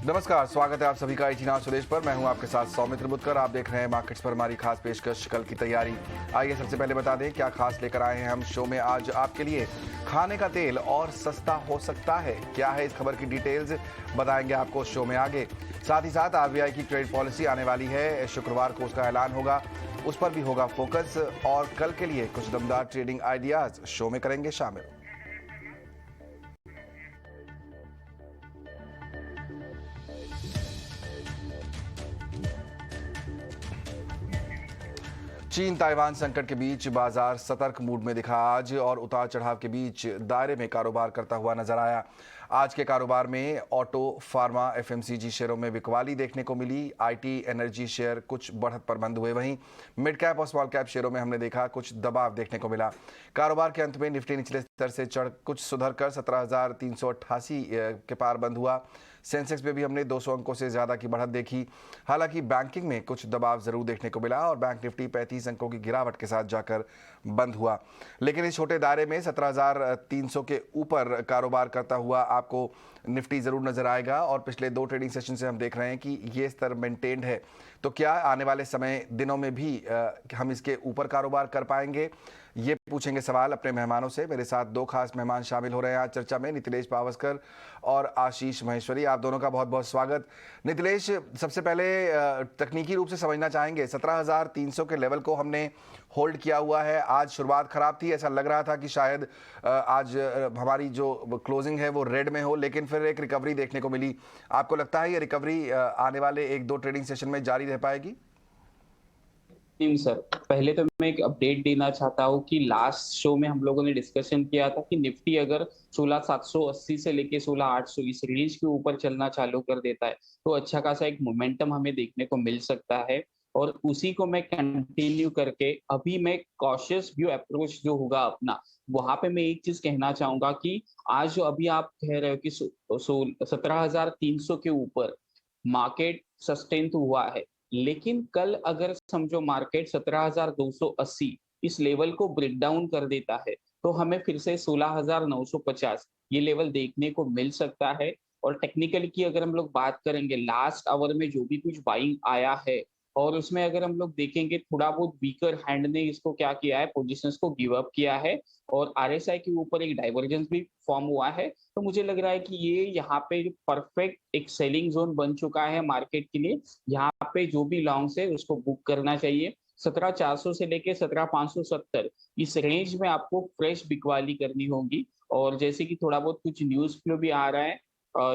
नमस्कार, स्वागत है आप सभी का इची नाउ सुदेश पर। मैं हूं आपके साथ सौमित्र बुतकर। आप देख रहे हैं मार्केट्स पर हमारी खास पेशकश, कल की तैयारी। आइए सबसे पहले बता दें क्या खास लेकर आए हैं हम शो में आज आपके लिए। खाने का तेल और सस्ता हो सकता है, क्या है इस खबर की डिटेल्स बताएंगे आपको शो में आगे। साथ ही साथ आरबीआई की ट्रेड पॉलिसी आने वाली है, शुक्रवार को उसका ऐलान होगा, उस पर भी होगा फोकस। और कल के लिए कुछ दमदार ट्रेडिंग आइडियाज शो में करेंगे शामिल। चीन ताइवान संकट के बीच बाजार सतर्क मूड में दिखा आज, और उतार चढ़ाव के बीच दायरे में कारोबार करता हुआ नजर आया। आज के कारोबार में ऑटो, फार्मा, एफएमसीजी शेयरों में बिकवाली देखने को मिली। आईटी, एनर्जी शेयर कुछ बढ़त पर बंद हुए। वहीं मिड कैप और स्मॉल कैप शेयरों में हमने देखा कुछ दबाव देखने को मिला। कारोबार के अंत में निफ्टी निचले स्तर से चढ़ कुछ सुधर कर 17,388 के पार बंद हुआ। सेंसेक्स में भी हमने 200 अंकों से ज्यादा की बढ़त देखी। हालांकि बैंकिंग में कुछ दबाव जरूर देखने को मिला और बैंक निफ्टी 35 अंकों की गिरावट के साथ जाकर बंद हुआ। लेकिन इस छोटे दायरे में 17,300 के ऊपर कारोबार करता हुआ आपको निफ्टी जरूर नजर आएगा। और पिछले 2 ट्रेडिंग सेशन से हम देख रहे हैं कि ये स्तर मेंटेन्ड है। तो क्या आने वाले समय दिनों में भी हम इसके ऊपर कारोबार कर पाएंगे, ये पूछेंगे सवाल अपने मेहमानों से। मेरे साथ 2 खास मेहमान शामिल हो रहे हैं आज चर्चा में, नितिलेश पावस्कर और आशीष महेश्वरी। आप दोनों का बहुत बहुत स्वागत। नितिलेश, सबसे पहले तकनीकी रूप से समझना चाहेंगे, 17,300 के लेवल को हमने होल्ड किया हुआ है। आज शुरुआत खराब थी, ऐसा लग रहा था कि शायद आज हमारी जो क्लोजिंग है वो रेड में हो, लेकिन फिर एक रिकवरी देखने को मिली। आपको लगता है ये रिकवरी आने वाले 1-2 ट्रेडिंग सेशन में जारी रह पाएगी? नहीं सर, पहले तो मैं एक अपडेट देना चाहता हूँ कि लास्ट शो में हम लोगों ने डिस्कशन किया था कि निफ्टी अगर 16,780 से लेके 16,800 इस रेंज के ऊपर चलना चालू कर देता है तो अच्छा खासा एक मोमेंटम हमें देखने को मिल सकता है। और उसी को मैं कंटिन्यू करके अभी मैं कॉशियस व्यू अप्रोच जो होगा अपना, वहां पे मैं एक चीज कहना चाहूंगा कि आज जो अभी आप कह रहे हो कि 17,300 के ऊपर मार्केट सस्टेन तो हुआ है, लेकिन कल अगर समझो मार्केट 17,280 इस लेवल को ब्रेक डाउन कर देता है तो हमें फिर से 16,950 ये लेवल देखने को मिल सकता है। और टेक्निकल की अगर हम लोग बात करेंगे, लास्ट आवर में जो भी कुछ बाइंग आया है और उसमें अगर हम लोग देखेंगे थोड़ा बहुत वीकर हैंड ने इसको क्या किया है, पोजीशंस को गिव अप किया है और आरएसआई के ऊपर एक डाइवर्जेंस भी फॉर्म हुआ है। तो मुझे लग रहा है कि ये यहाँ पे परफेक्ट एक सेलिंग जोन बन चुका है मार्केट के लिए। यहाँ पे जो भी लॉन्ग्स है उसको बुक करना चाहिए। 17,400 से लेके 17,570 इस रेंज में आपको फ्रेश बिकवाली करनी होगी। और जैसे कि थोड़ा बहुत कुछ न्यूज फ्लो भी आ रहा है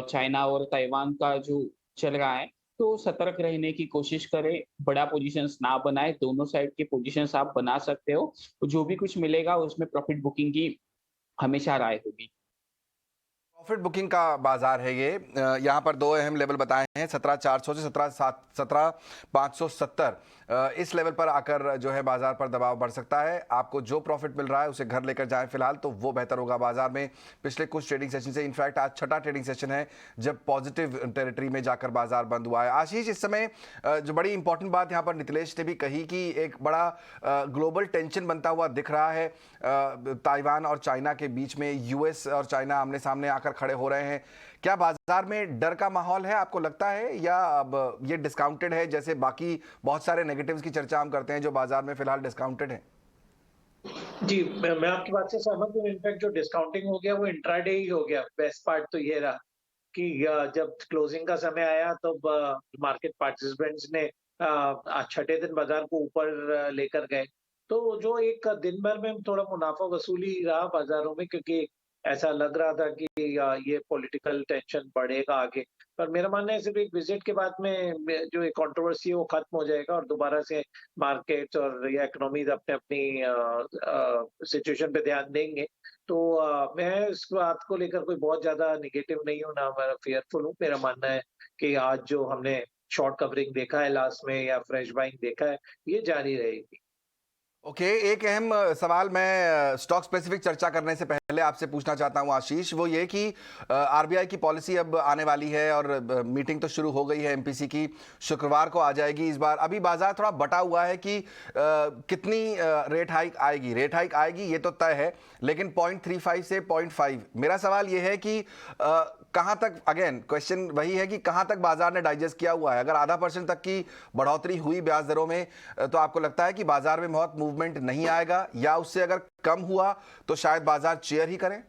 चाइना और ताइवान का जो चल रहा है, तो सतर्क रहने की कोशिश करें, बड़ा पोजीशंस ना बनाए। दोनों साइड के पोजीशंस आप बना सकते हो, तो जो भी कुछ मिलेगा उसमें प्रॉफिट बुकिंग की हमेशा राय होगी। प्रॉफिट बुकिंग का बाजार है ये। यहाँ पर 2 अहम लेवल बताए हैं, 17,400 से 17,570। इस लेवल पर आकर जो है बाजार पर दबाव बढ़ सकता है। आपको जो प्रॉफिट मिल रहा है उसे घर लेकर जाएं फिलहाल, तो वो बेहतर होगा बाजार में। पिछले कुछ ट्रेडिंग सेशन से, इनफैक्ट आज 6ठा ट्रेडिंग सेशन है जब पॉजिटिव टेरिटरी में जाकर बाजार बंद हुआ है। आशीष, इस समय जो बड़ी इंपॉर्टेंट बात यहाँ पर नितिलेश ने भी कही कि एक बड़ा ग्लोबल टेंशन बनता हुआ दिख रहा है ताइवान और चाइना के बीच में। यूएस और चाइना आमने सामने आकर खड़े हो रहे हैं। क्या बाजार में डर का माहौल है, आपको लगता है, या अब ये डिस्काउंटेड है, जैसे बाकी बहुत सारे नेगेटिव्स की चर्चा हम करते हैं जो बाजार में फिलहाल डिस्काउंटेड है? जी, मैं आपकी बात से सहमत हूँ। इनफैक्ट जो डिस्काउंटिंग हो गया वो इंट्राडे ही हो गया। बेस्ट पार्ट तो ये रहा कि जब क्लोजिंग का समय आया तो मार्केट पार्टिसिपेंट्स ने छठे दिन बाजार को ऊपर लेकर गए। तो जो एक दिन भर में थोड़ा मुनाफा वसूली रहा बाजारों में, क्योंकि ऐसा लग रहा था कि ये पॉलिटिकल टेंशन बढ़ेगा आगे। पर मेरा मानना है सिर्फ एक विजिट के बाद में जो एक कंट्रोवर्सी है वो खत्म हो जाएगा और दोबारा से मार्केट्स और या इकोनॉमीज अपने अपनी सिचुएशन पे ध्यान देंगे। तो मैं इस बात को लेकर कोई बहुत ज्यादा निगेटिव नहीं हूँ, ना मैं फियरफुल हूँ। मेरा मानना है कि आज जो हमने शॉर्ट कवरिंग देखा है लास्ट में या फ्रेश बाइंग देखा है, ये जारी रहेगी। ओके, एक अहम सवाल मैं स्टॉक स्पेसिफिक चर्चा करने से पहले पहले आपसे पूछना चाहता हूं आशीष, वो ये कि आरबीआई की पॉलिसी अब आने वाली है और मीटिंग तो शुरू हो गई है एमपीसी की, शुक्रवार को आ जाएगी। इस बार अभी बाजार थोड़ा बटा हुआ है कि कितनी रेट हाइक आएगी। रेट हाइक आएगी ये तो तय है, लेकिन 0.35 से 0.5। मेरा सवाल ये है कि कहां तक, अगेन क्वेश्चन वही है कि कहां तक बाजार ने डाइजेस्ट किया हुआ है। अगर आधा % तक की बढ़ोतरी हुई ब्याज दरों में, तो आपको लगता है कि बाजार में बहुत मूवमेंट नहीं आएगा, या उससे अगर कम हुआ तो शायद बाजार चेयर ही करें?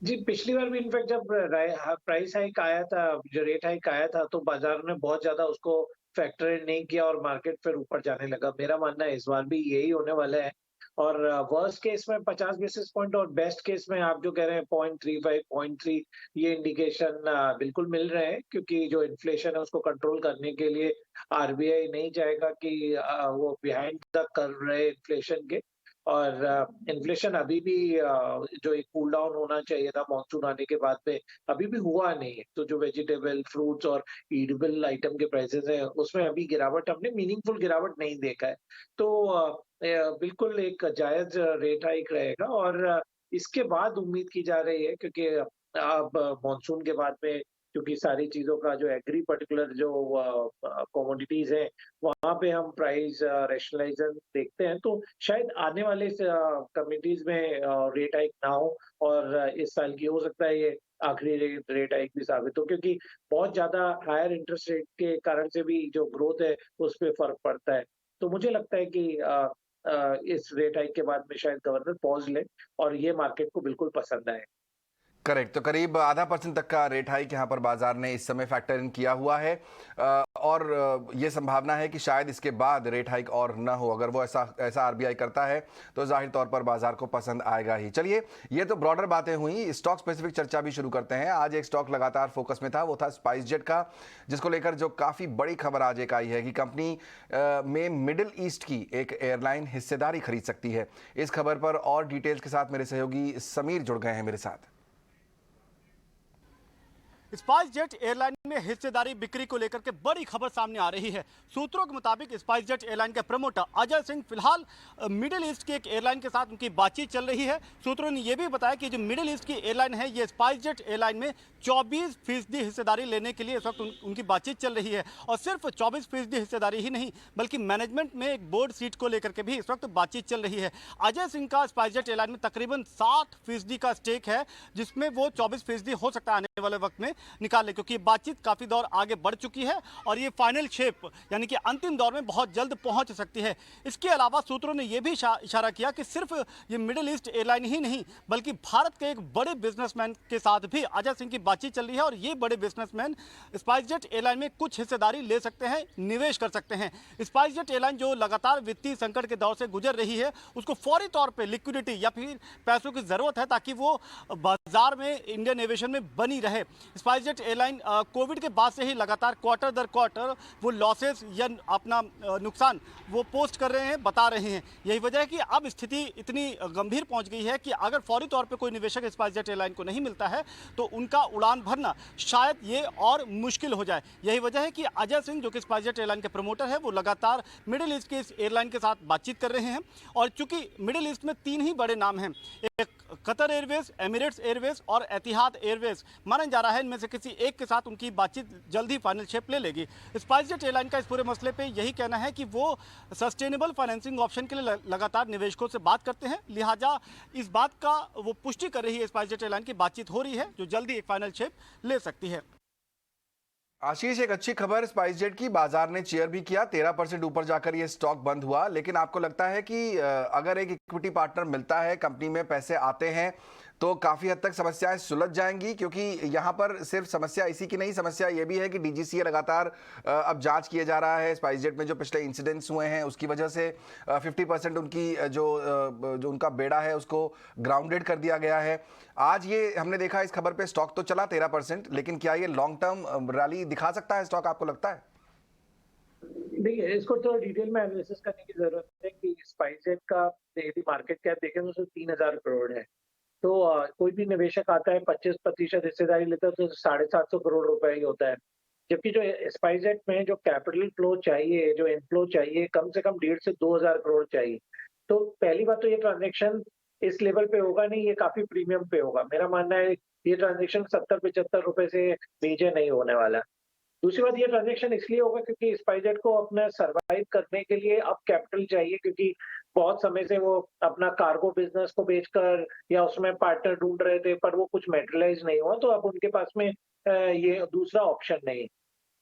जी, पिछली बार भी इनफैक्ट जब प्राइस हाइक आया था, जो रेट हाइक आया था, तो बाजार ने बहुत ज्यादा उसको फैक्टर इन नहीं किया और मार्केट फिर ऊपर जाने लगा। मेरा मानना है इस बार भी यही होने वाला है। और वर्स्ट केस में 50 बेसिस पॉइंट और बेस्ट केस में आप जो कह रहे हैं 0.35 0.3, ये इंडिकेशन बिल्कुल मिल रहे हैं, क्योंकि जो इन्फ्लेशन है उसको कंट्रोल करने के लिए आरबीआई नहीं चाहेगा कि वो बिहाइंड द कर्व रहे इन्फ्लेशन के। और इन्फ्लेशन अभी भी जो एक कूल डाउन होना चाहिए था मॉनसून आने के बाद में, अभी भी हुआ नहीं है। तो जो वेजिटेबल, फ्रूट्स और ईटेबल आइटम के प्राइसेस हैं, उसमें अभी गिरावट, हमने मीनिंगफुल गिरावट नहीं देखा है। तो बिल्कुल एक जायज रेट हाइक रहेगा। और इसके बाद उम्मीद की जा रही है, क्योंकि अब मॉनसून के बाद में, क्योंकि सारी चीजों का जो एग्री पर्टिकुलर जो कमोडिटीज है, वहां पे हम प्राइस रेशनलाइजेशन देखते हैं, तो शायद आने वाले कमिटीज में रेट हाइक ना हो, और इस साल की हो सकता है ये आखिरी रेट हाइक भी साबित हो, क्योंकि बहुत ज्यादा हायर इंटरेस्ट रेट के कारण से भी जो ग्रोथ है उस पर फर्क पड़ता है। तो मुझे लगता है कि इस रेट हाइक के बाद में शायद गवर्नर पॉज ले, और ये मार्केट को बिल्कुल पसंद आए। करेक्ट। तो करीब आधा % तक का रेट हाइक यहाँ पर बाजार ने इस समय फैक्टर इन किया हुआ है, और ये संभावना है कि शायद इसके बाद रेट हाइक और ना हो। अगर वो ऐसा आरबीआई करता है तो जाहिर तौर पर बाजार को पसंद आएगा ही। चलिए, ये तो ब्रॉडर बातें हुई, स्टॉक स्पेसिफिक चर्चा भी शुरू करते हैं। आज एक स्टॉक लगातार फोकस में था, वो था स्पाइसजेट का, जिसको लेकर जो काफी बड़ी खबर आज एक आई है कि कंपनी में मिडिल ईस्ट की एक एयरलाइन हिस्सेदारी खरीद सकती है। इस खबर पर और डिटेल्स के साथ मेरे सहयोगी समीर जुड़ गए हैं मेरे साथ। स्पाइसजेट एयरलाइन में हिस्सेदारी बिक्री को लेकर के बड़ी खबर सामने आ रही है। सूत्रों के मुताबिक स्पाइसजेट एयरलाइन के प्रमोटर अजय सिंह फिलहाल मिडिल ईस्ट की एक एयरलाइन के साथ उनकी बातचीत चल रही है। सूत्रों ने यह भी बताया कि जो मिडिल ईस्ट की एयरलाइन है, ये स्पाइसजेट एयरलाइन में 24% हिस्सेदारी लेने के लिए इस वक्त उनकी बातचीत चल रही है। और सिर्फ 24% हिस्सेदारी ही नहीं, बल्कि मैनेजमेंट में एक बोर्ड सीट को लेकर के भी इस वक्त बातचीत चल रही है। अजय सिंह का स्पाइसजेट एयरलाइन में तकरीबन 60% का स्टेक है, जिसमें वो 24% हो सकता है आने वाले वक्त में निकाल ले, क्योंकि बातचीत काफी दौर आगे बढ़ चुकी है और ये फाइनल शेप यानी कि अंतिम दौर में बहुत जल्द पहुंच सकती है। इसके अलावा सूत्रों ने यह भी इशारा किया कि सिर्फ ये मिडिल ईस्ट एयरलाइन ही नहीं, बल्कि भारत के एक बड़े बिजनेसमैन के साथ भी अजय सिंह की बातचीत चल रही है, और ये बड़े बिजनेसमैन स्पाइसजेट एयरलाइन में कुछ हिस्सेदारी ले सकते हैं, निवेश कर सकते हैं। स्पाइसजेट एयरलाइन जो लगातार वित्तीय संकट के दौर से गुजर रही है, उसको फौरी तौर पर लिक्विडिटी या फिर पैसों की जरूरत है, ताकि वो बाजार में इंडियन एविएशन में बनी रहे। स्पाइसजेट एयरलाइन कोविड के बाद से ही लगातार क्वार्टर दर क्वार्टर वो लॉसेस या अपना नुकसान वो पोस्ट कर रहे हैं, बता रहे हैं। यही वजह है कि अब स्थिति इतनी गंभीर पहुंच गई है कि अगर फौरी तौर पे कोई निवेशक स्पाइसजेट एयरलाइन को नहीं मिलता है तो उनका उड़ान भरना शायद ये और मुश्किल हो जाए। यही वजह है कि अजय सिंह, जो कि स्पाइसजेट एयरलाइन के प्रमोटर है, वो लगातार मिडिल ईस्ट के इस एयरलाइन के साथ बातचीत कर रहे हैं। और चूंकि मिडिल ईस्ट में 3 ही बड़े नाम हैं, एक कतर एयरवेज, एमिरेट्स एयरवेज और एतिहाद एयरवेज, माना जा रहा है इनमें से किसी एक के साथ उनकी बातचीत जल्द ही फाइनल शेप ले लेगी। स्पाइसजेट एयरलाइन का इस पूरे मसले पे यही कहना है कि वो सस्टेनेबल फाइनेंसिंग ऑप्शन के लिए लगातार निवेशकों से बात करते हैं, लिहाजा इस बात का वो पुष्टि कर रही है स्पाइसजेट एयरलाइन की बातचीत हो रही है, जो जल्दी एक फाइनल शेप ले सकती है। आशीष, एक अच्छी खबर स्पाइसजेट की, बाजार ने चेयर भी किया, 13% ऊपर जाकर ये स्टॉक बंद हुआ। लेकिन आपको लगता है कि अगर एक इक्विटी पार्टनर मिलता है, कंपनी में पैसे आते हैं, तो काफी हद तक समस्याएं सुलझ जाएंगी? क्योंकि यहाँ पर सिर्फ समस्या इसी की नहीं, समस्या ये भी है कि डीजीसीए लगातार अब जांच किए जा रहा है स्पाइसजेट में जो पिछले इंसिडेंट्स हुए हैं, उसकी वजह से 50% उनकी जो उनका बेड़ा है उसको ग्राउंडेड कर दिया गया है। आज ये हमने देखा, इस खबर पे स्टॉक तो चला 13%, लेकिन क्या ये लॉन्ग टर्म रैली दिखा सकता है स्टॉक, आपको लगता है? देखिए, इसको थोड़ा डिटेल में एनालिसिस करने की जरूरत है कि स्पाइसजेट का यदि मार्केट कैप देखें तो 3000 करोड़ है। तो कोई भी निवेशक आता है, 25% हिस्सेदारी लेता है, तो 750 करोड़ रुपए ही होता है। जबकि जो स्पाइसजेट में जो कैपिटल फ्लो चाहिए, जो इनफ्लो चाहिए, कम से कम 1.5 से 2000 करोड़ चाहिए। तो पहली बात तो ये ट्रांजेक्शन इस लेवल पे होगा नहीं, ये काफी प्रीमियम पे होगा। मेरा मानना है ये ट्रांजेक्शन 70-75 रुपए से नीचे नहीं होने वाला। दूसरी बात, ये ट्रांजेक्शन इसलिए होगा क्योंकि स्पाइसजेट को अपना सर्वाइव करने के लिए अब कैपिटल चाहिए, क्योंकि बहुत समय से वो अपना कार्गो बिजनेस को बेचकर या उसमें पार्टनर ढूंढ रहे थे, पर वो कुछ मैटेरियलाइज नहीं हुआ, तो अब उनके पास में ये दूसरा ऑप्शन नहीं।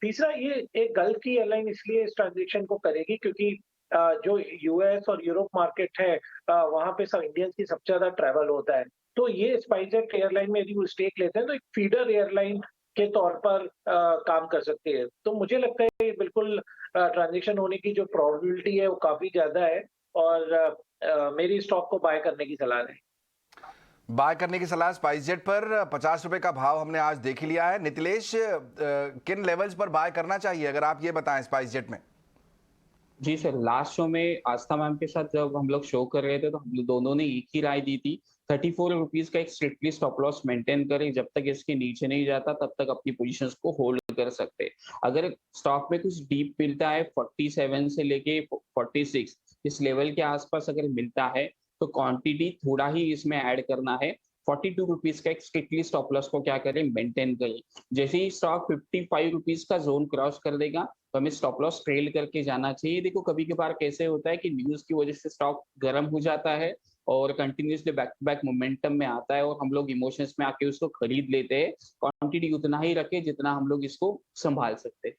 तीसरा, ये एक गल्फ की एयरलाइन इसलिए इस ट्रांजेक्शन को करेगी क्योंकि जो यूएस और यूरोप मार्केट है, वहां पे सब इंडियंस की सबसे ज्यादा ट्रैवल होता है। तो ये स्पाइसजेट एयरलाइन में यदि वो स्टेक लेते हैं तो एक फीडर एयरलाइन के तौर पर काम कर सकती है। तो मुझे लगता है ये बिल्कुल ट्रांजेक्शन होने की जो प्रोबेबिलिटी है वो काफी ज्यादा है, और मेरी स्टॉक को बाय करने की सलाह है। बाय करने की सलाह स्पाइसजेट पर। 50 रुपए का भाव हमने आज देख ही लिया है। नितिलेश, किन लेवल्स पर बाय करना चाहिए, अगर आप ये बताएं स्पाइसजेट में। जी सर, लास्ट शो में आस्था मैम के साथ जब हम लोग शो कर रहे थे तो हम लोग दोनों ने एक ही राय दी थी, 34 रुपीज का एक स्ट्रिक्टली स्टॉप लॉस मेंटेन करें, जब तक इसके नीचे नहीं जाता तब तक अपनी पोजीशंस को होल्ड कर सकते हैं। अगर स्टॉक में कुछ डीप मिलता है 47 से लेके 46 इस लेवल के आसपास अगर मिलता है तो क्वांटिटी थोड़ा ही इसमें ऐड करना है। 42 रुपीज का एक स्ट्रिक्टली स्टॉप लॉस को क्या करें, मेंटेन करें। जैसे ही स्टॉक 55 रुपीज का जोन क्रॉस कर देगा तो हमें स्टॉप लॉस ट्रेल करके जाना चाहिए। देखो कभी कभार कैसे होता है कि न्यूज की वजह से स्टॉक गर्म हो जाता है और continuously back to back momentum में आता है और हम लोग इमोशंस में आके उसको खरीद लेते हैं। क्वांटिटी उतना ही रखे जितना हम लोग इसको संभाल सकते हैं।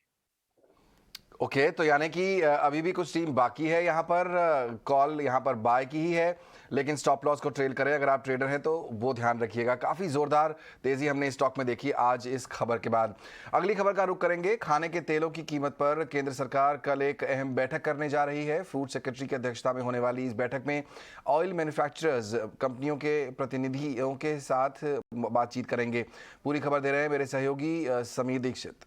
ओके, तो यानी कि अभी भी कुछ टीम बाकी है यहाँ पर। कॉल यहाँ पर बाय की ही है, लेकिन स्टॉप लॉस को ट्रेल करें। अगर आप ट्रेडर हैं तो वो ध्यान रखिएगा। काफ़ी ज़ोरदार तेज़ी हमने स्टॉक में देखी आज इस खबर के बाद। अगली खबर का रुख करेंगे। खाने के तेलों की कीमत पर केंद्र सरकार कल एक अहम बैठक करने जा रही है। फूड सेक्रेटरी की अध्यक्षता में होने वाली इस बैठक में ऑयल मैन्युफैक्चरर्स कंपनियों के प्रतिनिधियों के साथ बातचीत करेंगे। पूरी खबर दे रहे हैं मेरे सहयोगी समीर दीक्षित।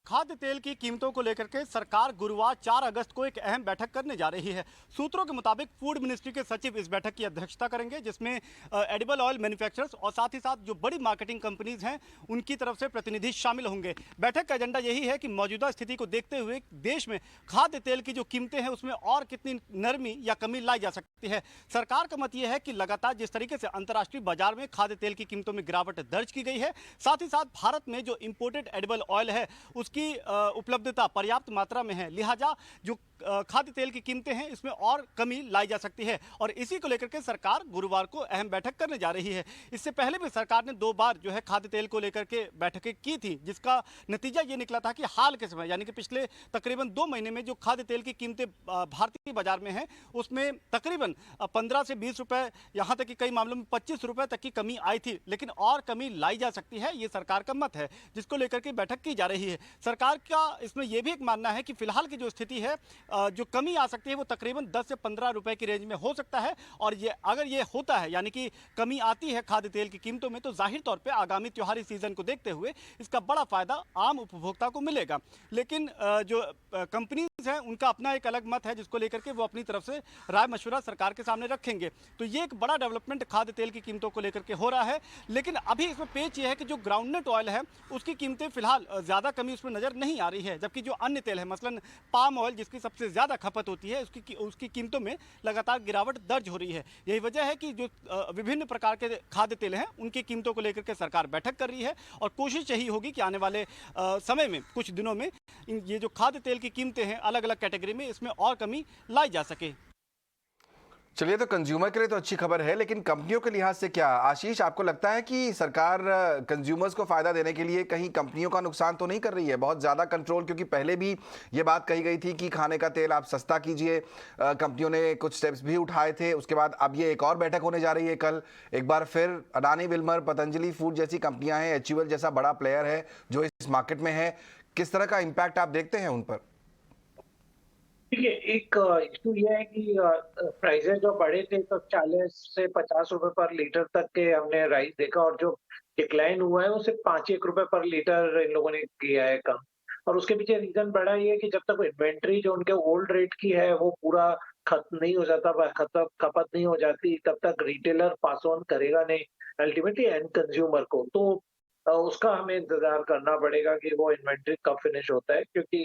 खाद्य तेल की कीमतों को लेकर के सरकार गुरुवार 4 अगस्त को एक अहम बैठक करने जा रही है। सूत्रों के मुताबिक फूड मिनिस्ट्री के सचिव इस बैठक की अध्यक्षता करेंगे, जिसमें एडिबल ऑयल मैन्युफैक्चरर्स और साथ ही साथ जो बड़ी मार्केटिंग कंपनीज हैं उनकी तरफ से प्रतिनिधि शामिल होंगे। बैठक का एजेंडा यही है कि मौजूदा स्थिति को देखते हुए देश में खाद्य तेल की जो कीमतें हैं उसमें और कितनी नरमी या कमी लाई जा सकती है। सरकार का मत यह है कि लगातार जिस तरीके से अंतर्राष्ट्रीय बाजार में खाद्य तेल की कीमतों में गिरावट दर्ज की गई है, साथ ही साथ भारत में जो इंपोर्टेड एडिबल ऑयल है की उपलब्धता पर्याप्त मात्रा में है, लिहाजा जो खाद्य तेल की कीमतें हैं इसमें और कमी लाई जा सकती है। और इसी को लेकर के सरकार गुरुवार को अहम बैठक करने जा रही है। इससे पहले भी सरकार ने 2 बार जो है खाद्य तेल को लेकर के बैठकें की थी, जिसका नतीजा ये निकला था कि हाल के समय यानी कि पिछले तकरीबन 2 महीने में जो खाद्य तेल की कीमतें भारतीय बाजार में हैं उसमें तकरीबन 15 से 20 रुपए, यहाँ तक कि कई मामलों में 25 रुपए तक की कमी आई थी, लेकिन और कमी लाई जा सकती है, ये सरकार का मत है, जिसको लेकर के बैठक की जा रही है। सरकार का इसमें यह भी एक मानना है कि फिलहाल की जो स्थिति है, जो कमी आ सकती है वो तकरीबन 10 से 15 रुपए की रेंज में हो सकता है। और ये अगर ये होता है यानी कि कमी आती है खाद्य तेल की कीमतों में, तो जाहिर तौर पे आगामी त्योहारी सीजन को देखते हुए इसका बड़ा फायदा आम उपभोक्ता को मिलेगा। लेकिन जो कंपनीज हैं उनका अपना एक अलग मत है, जिसको लेकर के वो अपनी तरफ से राय मशवरा सरकार के सामने रखेंगे। तो ये एक बड़ा डेवलपमेंट खाद्य तेल की कीमतों को लेकर के हो रहा है। लेकिन अभी इसमें पेच ये है कि जो ग्राउंडनट ऑयल है उसकी कीमतें फिलहाल ज्यादा कमी उसमें नजर नहीं आ रही है, जबकि जो अन्य तेल है मसलन पाम ऑयल जिसकी सबसे ज्यादा खपत होती है उसकी कीमतों में लगातार गिरावट दर्ज हो रही है। यही वजह है कि जो विभिन्न प्रकार के खाद्य तेल हैं उनकी कीमतों को लेकर के सरकार बैठक कर रही है और कोशिश यही होगी कि आने वाले समय में कुछ दिनों में ये जो खाद्य तेल की कीमतें हैं अलग अलग कैटेगरी में इसमें और कमी लाई जा सके। चलिए, तो कंज्यूमर के लिए तो अच्छी खबर है, लेकिन कंपनियों के लिहाज से क्या आशीष, आपको लगता है कि सरकार कंज्यूमर्स को फायदा देने के लिए कहीं कंपनियों का नुकसान तो नहीं कर रही है? बहुत ज़्यादा कंट्रोल, क्योंकि पहले भी ये बात कही गई थी कि खाने का तेल आप सस्ता कीजिए, कंपनियों ने कुछ स्टेप्स भी उठाए थे। उसके बाद अब ये एक और बैठक होने जा रही है कल, एक बार फिर अडानी विल्मर, पतंजलि फूड जैसी कंपनियां हैं, HUL जैसा बड़ा प्लेयर है जो इस मार्केट में है, किस तरह का इम्पैक्ट आप देखते हैं उन पर? देखिए, एक इशू ये है कि प्राइसेस जो बढ़े थे तो 40 से 50 रुपए पर लीटर तक के हमने राइस देखा, और जो डिक्लाइन हुआ है वो सिर्फ 5-1 रुपए पर लीटर इन लोगों ने किया है कम। और उसके पीछे रीजन बड़ा ये है कि जब तक इन्वेंट्री जो उनके ओल्ड रेट की है वो पूरा खत्म नहीं हो जाता, खपत नहीं हो जाती, तब तक रिटेलर पास ऑन करेगा नहीं अल्टीमेटली एंड कंज्यूमर को। तो उसका हमें इंतजार करना पड़ेगा कि वो इन्वेंट्री कब फिनिश होता है, क्योंकि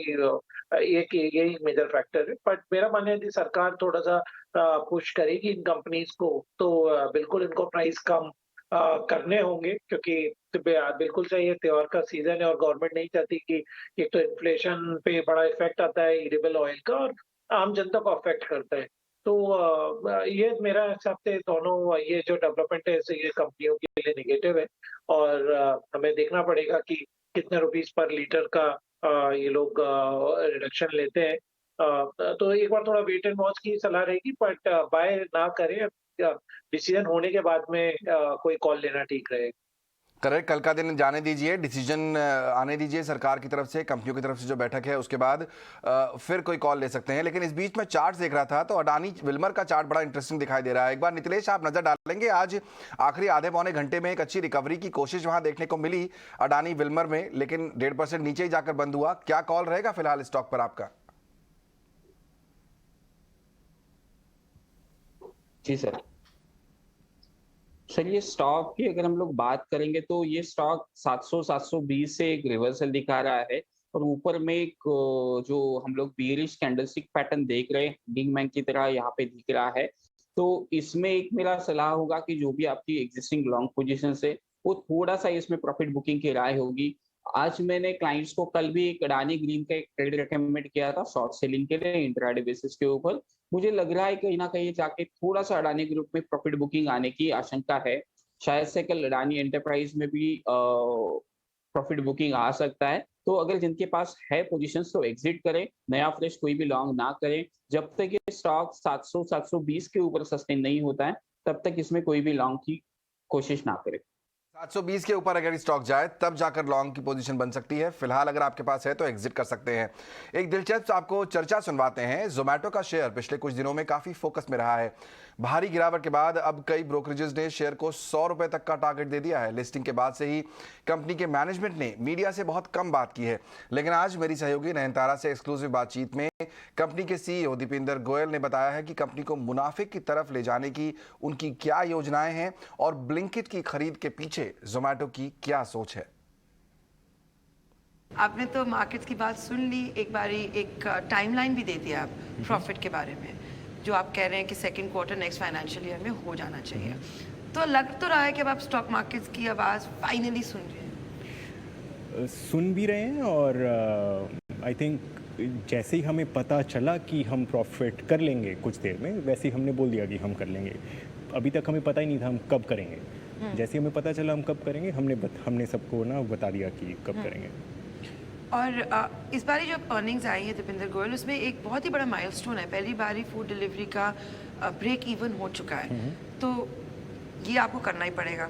एक यही मेजर फैक्टर है। बट मेरा मानना है कि सरकार थोड़ा सा पुश करेगी इन कंपनीज को, तो बिल्कुल इनको प्राइस कम करने होंगे, क्योंकि बिल्कुल सही है, त्योहार का सीजन है और गवर्नमेंट नहीं चाहती कि एक तो इन्फ्लेशन पे बड़ा इफेक्ट आता है एडिबल ऑयल का, और आम जनता को अफेक्ट करता है। तो ये मेरा हिसाब से दोनों ये जो डेवलपमेंट है ये कंपनियों के लिए नेगेटिव है, और हमें देखना पड़ेगा कि कितने रुपीस पर लीटर का ये लोग रिडक्शन लेते हैं। तो एक बार थोड़ा वेट एंड वॉच की सलाह रहेगी, बट बाय ना करें, डिसीजन होने के बाद में कोई कॉल लेना ठीक रहेगा। करेक्ट, कल का दिन जाने दीजिए, डिसीजन आने दीजिए सरकार की तरफ से, कंपनियों की तरफ से जो बैठक है उसके बाद फिर कोई कॉल ले सकते हैं। लेकिन इस बीच में चार्ट देख रहा था तो अडानी विल्मर का चार्ट बड़ा इंटरेस्टिंग दिखाई दे रहा है। एक बार नितिलेश आप नजर डालेंगे, आज आखिरी आधे पौने घंटे में एक अच्छी रिकवरी की कोशिश वहां देखने को मिली अडानी विल्मर में, लेकिन 1.5% नीचे ही जाकर बंद हुआ। क्या कॉल रहेगा फिलहाल स्टॉक पर आपका? जी सर, ये स्टॉक की अगर हम लोग बात करेंगे तो ये स्टॉक 700-720 से एक रिवर्सल दिखा रहा है, और ऊपर में एक जो हम लोग बियरिश कैंडलस्टिक पैटर्न देख रहे हैं बिग मैन की तरह यहाँ पे दिख रहा है। तो इसमें एक मेरा सलाह होगा कि जो भी आपकी एग्जिस्टिंग लॉन्ग पोजीशन है वो थोड़ा सा इसमें प्रॉफिट बुकिंग की राय होगी। आज मैंने क्लाइंट्स को कल भी एक अडानी ग्रीन का एक ट्रेड रिकमेंड किया था शॉर्ट सेलिंग के लिए इंट्राडे बेसिस के ऊपर। मुझे लग रहा है कहीं ना कहीं जाके थोड़ा सा अडानी ग्रुप में प्रॉफिट बुकिंग आने की आशंका है। शायद से कल अडानी एंटरप्राइज में भी प्रॉफिट बुकिंग आ सकता है। तो अगर जिनके पास है पोजीशंस तो एग्जिट करें, नया फ्रेश कोई भी लॉन्ग ना करें। जब तक ये स्टॉक 700-720 के ऊपर सस्टेन नहीं होता है तब तक इसमें कोई भी लॉन्ग की कोशिश ना करें। 720 के ऊपर अगर स्टॉक जाए तब जाकर लॉन्ग की पोजीशन बन सकती है। फिलहाल अगर आपके पास है तो एग्जिट कर सकते हैं। एक दिलचस्प आपको चर्चा सुनवाते हैं। जोमैटो का शेयर पिछले कुछ दिनों में काफी फोकस में रहा है। भारी गिरावट के बाद अब कई ब्रोकरेजेस ने शेयर को 100 रुपए तक का टारगेट दे दिया है। लिस्टिंग के बाद से ही कंपनी के मैनेजमेंट ने मीडिया से बहुत कम बात की है, लेकिन आज मेरी सहयोगी नयनतारा से एक्सक्लूसिव बातचीत में कंपनी के सीईओ दीपेंद्र गोयल ने बताया है कि कंपनी को मुनाफे की तरफ ले जाने की उनकी क्या योजनाएं हैं और ब्लिंकिट की खरीद के पीछे जोमैटो की क्या सोच है। आपने तो मार्केट्स की बात सुन ली, एक बारी एक टाइमलाइन भी दे दिया आप प्रॉफिट के बारे में, जो आप कह रहे हैं कि second quarter next financial year में हो जाना चाहिए। तो लग तो रहा है कि अब आप स्टॉक मार्केट्स की आवाज़ फाइनली सुन रहे हैं। सुन भी रहे हैं, और आई थिंक जैसे ही हमें पता चला कि हम प्रॉफिट कर लेंगे कुछ देर में, वैसे ही हमने बोल दिया कि हम कर लेंगे। अभी तक हमें पता ही नहीं था हम कब करेंगे। जैसे ही हमें पता चला हम कब करेंगे, हमने सबको ना बता दिया कि कब करेंगे। और इस बारी जो अर्निंग्स आई है दीपेंद्र गोयल, उसमें एक बहुत ही बड़ा माइलस्टोन है। पहली बारी फूड डिलीवरी का ब्रेक इवन हो चुका है, तो ये आपको करना ही पड़ेगा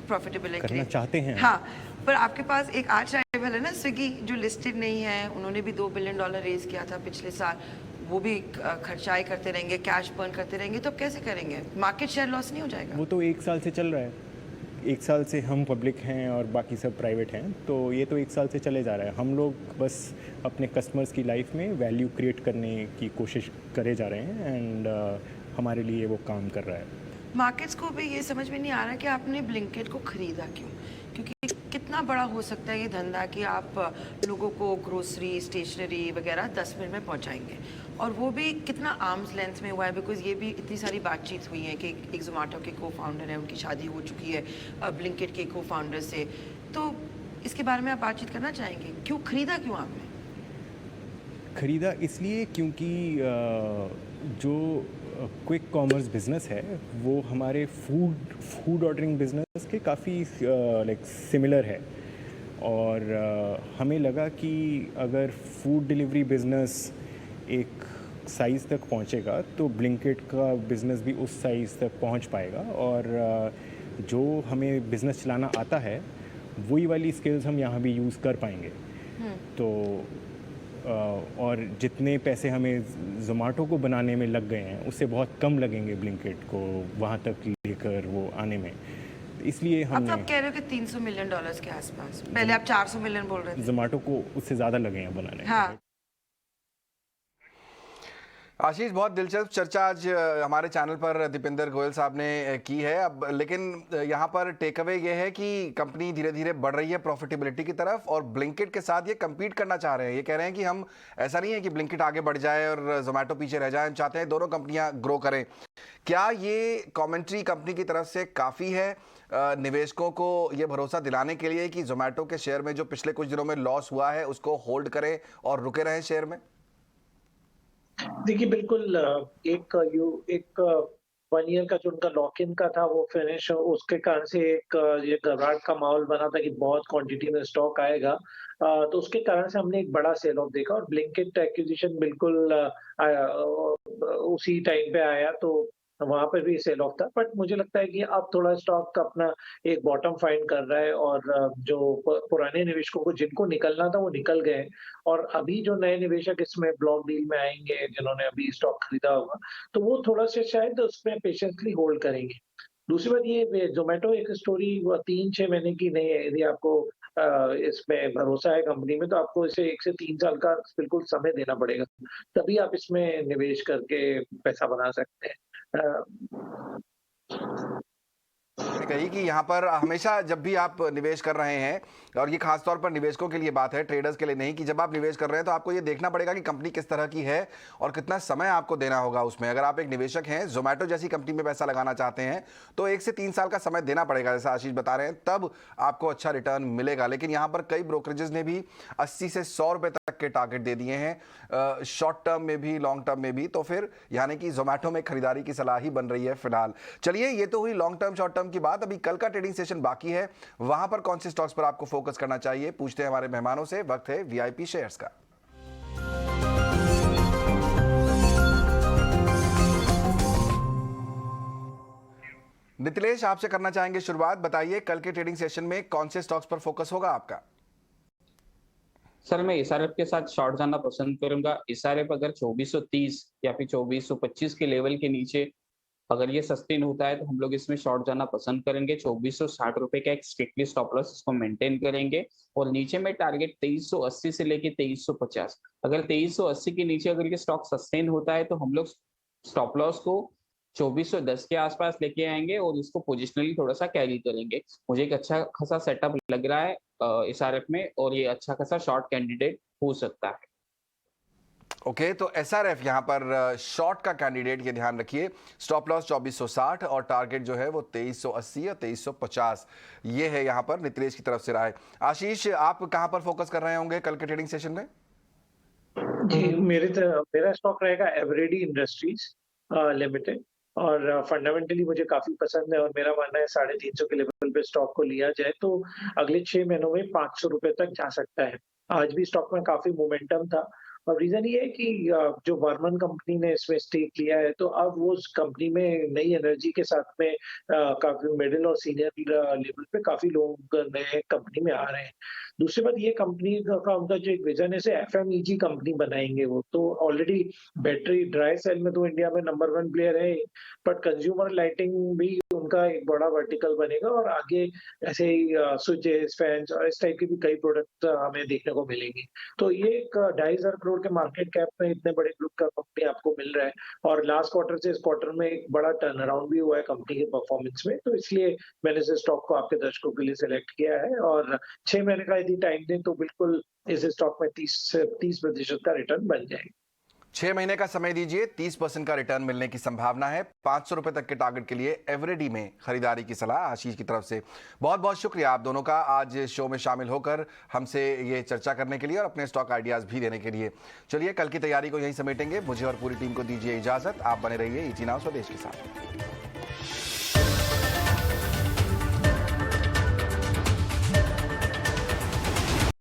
प्रॉफिटेबिलिटी के लिए। चाहते हैं हाँ, पर आपके पास एक आर्च राइवल है ना स्विगी, जो लिस्टेड नहीं है। उन्होंने भी $2 बिलियन रेज किया था पिछले साल। वो भी खर्चाई करते रहेंगे, कैश बर्न करते रहेंगे, तो अब कैसे करेंगे? मार्केट शेयर लॉस नहीं हो जाएगा? वो तो 1 साल से चल रहा है। 1 साल से हम पब्लिक हैं और बाकी सब प्राइवेट हैं, तो ये तो 1 साल से चले जा रहा है। हम लोग बस अपने कस्टमर्स की लाइफ में वैल्यू क्रिएट करने की कोशिश करे जा रहे हैं, एंड हमारे लिए वो काम कर रहा है। मार्केट्स को भी ये समझ में नहीं आ रहा कि आपने ब्लिंकिट को खरीदा क्यों, क्योंकि कितना बड़ा हो सकता है ये धंधा कि आप लोगों को ग्रोसरी, स्टेशनरी वगैरह 10 मिनट में पहुंचाएंगे, और वो भी कितना आर्म्स लेंथ में हुआ है। बिकॉज ये भी इतनी सारी बातचीत हुई है कि एक जोमेटो के को फाउंडर है, उनकी शादी हो चुकी है ब्लिंकिट के को फाउंडर से। तो इसके बारे में आप बातचीत करना चाहेंगे? क्यों खरीदा, क्यों आपने खरीदा? इसलिए क्योंकि जो क्विक कॉमर्स बिज़नेस है वो हमारे फूड ऑर्डरिंग बिज़नेस के काफ़ी लाइक सिमिलर है, और हमें लगा कि अगर फूड डिलीवरी बिज़नेस एक साइज़ तक पहुंचेगा तो ब्लिंकिट का बिज़नेस भी उस साइज़ तक पहुंच पाएगा, और जो हमें बिज़नेस चलाना आता है वही वाली स्किल्स हम यहाँ भी यूज़ कर पाएंगे। तो और जितने पैसे हमें जोमेटो को बनाने में लग गए हैं उससे बहुत कम लगेंगे ब्लिंकिट को वहाँ तक लेकर वो आने में। इसलिए अब हमने तो आप कह रहे हो कि $300 मिलियन के आसपास, पहले आप 400 मिलियन बोल रहे थे। जोमेटो को उससे ज़्यादा लगे हैं बनाने में। हाँ। आशीष, बहुत दिलचस्प चर्चा आज हमारे चैनल पर दीपेंद्र गोयल साहब ने की है। अब लेकिन यहाँ पर टेक अवे ये है कि कंपनी धीरे धीरे बढ़ रही है प्रॉफिटेबिलिटी की तरफ और ब्लिंकिट के साथ ये कम्पीट करना चाह रहे हैं। ये कह रहे हैं कि हम, ऐसा नहीं है कि ब्लिंकिट आगे बढ़ जाए और जोमेटो पीछे रह जाए, हम चाहते हैं दोनों कंपनियां ग्रो करें। क्या ये कमेंट्री कंपनी की तरफ से काफ़ी है निवेशकों को ये भरोसा दिलाने के लिए कि जोमेटो के शेयर में जो पिछले कुछ दिनों में लॉस हुआ है उसको होल्ड करें और रुके रहें शेयर में? देखिए, बिल्कुल एक 1 ईयर का जो उनका लॉक इन का था वो फिनिश, उसके कारण से एक ये घबराहट का माहौल बना था कि बहुत क्वांटिटी में स्टॉक आएगा। तो उसके कारण से हमने एक बड़ा सेल ऑफ देखा और ब्लिंकिट एक्विजिशन बिल्कुल उसी टाइम पे आया, तो वहां पर भी सेल ऑफ था। बट मुझे लगता है कि अब थोड़ा स्टॉक अपना एक बॉटम फाइंड कर रहा है और जो पुराने निवेशकों को जिनको निकलना था वो निकल गए और अभी जो नए निवेशक इसमें ब्लॉक डील में आएंगे जिन्होंने अभी स्टॉक खरीदा होगा, तो वो थोड़ा सा शायद उसमें पेशेंटली होल्ड करेंगे। दूसरी बात ये, जोमेटो एक स्टोरी 3-6 महीने की नहीं है। यदि आपको इसमें भरोसा है कंपनी में, तो आपको इसे 1 से 3 साल का बिल्कुल समय देना पड़ेगा, तभी आप इसमें निवेश करके पैसा बना सकते हैं। कही कि यहाँ पर हमेशा जब भी आप निवेश कर रहे हैं, और ये खास तौर पर निवेशकों के लिए बात है, ट्रेडर्स के लिए नहीं, कि जब आप निवेश कर रहे हैं तो आपको ये देखना पड़ेगा कि कंपनी किस तरह की है और कितना समय आपको देना होगा उसमें। अगर आप एक निवेशक हैं, जोमेटो जैसी कंपनी में पैसा लगाना चाहते हैं, तो 1 से 3 साल का समय देना पड़ेगा, जैसा आशीष बता रहे हैं, तब आपको अच्छा रिटर्न मिलेगा। लेकिन यहाँ पर कई ब्रोकरेजेस ने भी 80 से 100 रुपये तक के टारगेट दे दिए हैं, शॉर्ट टर्म में भी लॉन्ग टर्म में भी। तो फिर यानी कि जोमेटो में खरीदारी की सलाह ही बन रही है फिलहाल। चलिए, ये तो हुई लॉन्ग टर्म शॉर्ट टर्म की बात। अभी कल का ट्रेडिंग सेशन बाकी है, वहां पर कौन से स्टॉक्स पर आपको फोकस करना चाहिए, पूछते हैं हमारे मेहमानों से। वक्त है वीआईपी शेयर्स का। नितिलेश, आपसे करना चाहेंगे शुरुआत। बताइए, कल के ट्रेडिंग सेशन में कौन से स्टॉक्स पर फोकस होगा आपका? सर, मैं एसआरएफ के साथ शॉर्ट जाना पसंद करूंगा। एसआरएफ अगर 2430 या फिर 2425 के लेवल के नीचे अगर ये सस्टेन होता है तो हम लोग इसमें शॉर्ट जाना पसंद करेंगे। 2460 रुपए का एक स्ट्रिक्टली स्टॉप लॉस इसको मेंटेन करेंगे और नीचे में टारगेट 2380 से लेके 2350। अगर 2380 के नीचे अगर ये स्टॉक सस्टेन होता है तो हम लोग स्टॉप लॉस को 2410 के आसपास लेके आएंगे और इसको पोजिशनली थोड़ा सा कैरी करेंगे। मुझे एक अच्छा खासा सेटअप लग रहा है एसआरएफ में और ये अच्छा खासा शॉर्ट कैंडिडेट हो सकता है। ओके, तो एसआरएफ यहाँ पर शॉर्ट का कैंडिडेट, ये ध्यान रखिए। स्टॉप लॉस 2460 और टारगेट जो है वो 2380 या 2350, ये है यहाँ पर नितिलेश की तरफ से राय। आशीष, आप कहाँ पर फोकस कर रहे होंगे कल के ट्रेडिंग सेशन में? जी, मेरा स्टॉक रहेगा एवरेडी इंडस्ट्रीज लिमिटेड और फंडामेंटली मुझे काफी पसंद है और मेरा मानना है 350 के लेवल पे स्टॉक को लिया जाए तो अगले 6 महीनों में 500 रुपए तक जा सकता है। आज भी स्टॉक में काफी मोमेंटम था और रीजन ये है कि जो वर्मन कंपनी ने इसमें स्टेक लिया है, तो अब वो उस कंपनी में नई एनर्जी के साथ में काफी मिडिल और सीनियर लेवल पे काफी लोग नए कंपनी में आ रहे हैं। दूसरी बात, ये कंपनी का उनका जो एक विजन है, से एफएमईजी कंपनी बनाएंगे वो। तो ऑलरेडी बैटरी ड्राई सेल में तो इंडिया में नंबर 1 प्लेयर है, बट कंज्यूमर लाइटिंग भी उनका एक बड़ा वर्टिकल बनेगा और आगे ऐसे ही स्विचेस, फैंस और इस टाइप के भी कई प्रोडक्ट हमें देखने को मिलेंगे। तो ये एक 2500 करोड़ के मार्केट कैप में इतने बड़े ग्रुप का कंपनी आपको मिल रहा है और लास्ट क्वार्टर से इस क्वार्टर में एक बड़ा टर्न अराउंड भी हुआ है कंपनी के परफॉर्मेंस में। तो इसलिए मैंने इस स्टॉक को आपके दर्शकों के लिए सिलेक्ट किया है और 6 महीने का यदि टाइम दें तो बिल्कुल इस स्टॉक में 30% का रिटर्न बन जाएगा। 6 महीने का समय दीजिए, 30% का रिटर्न मिलने की संभावना है। 500 रुपए तक के टारगेट के लिए एवरेडी में खरीदारी की सलाह आशीष की तरफ से। बहुत बहुत शुक्रिया आप दोनों का आज शो में शामिल होकर हमसे ये चर्चा करने के लिए और अपने स्टॉक आइडियाज भी देने के लिए। चलिए, कल की तैयारी को यहीं समेटेंगे। मुझे और पूरी टीम को दीजिए इजाजत। आप बने रहिए ईटी नाउ स्वदेश के साथ।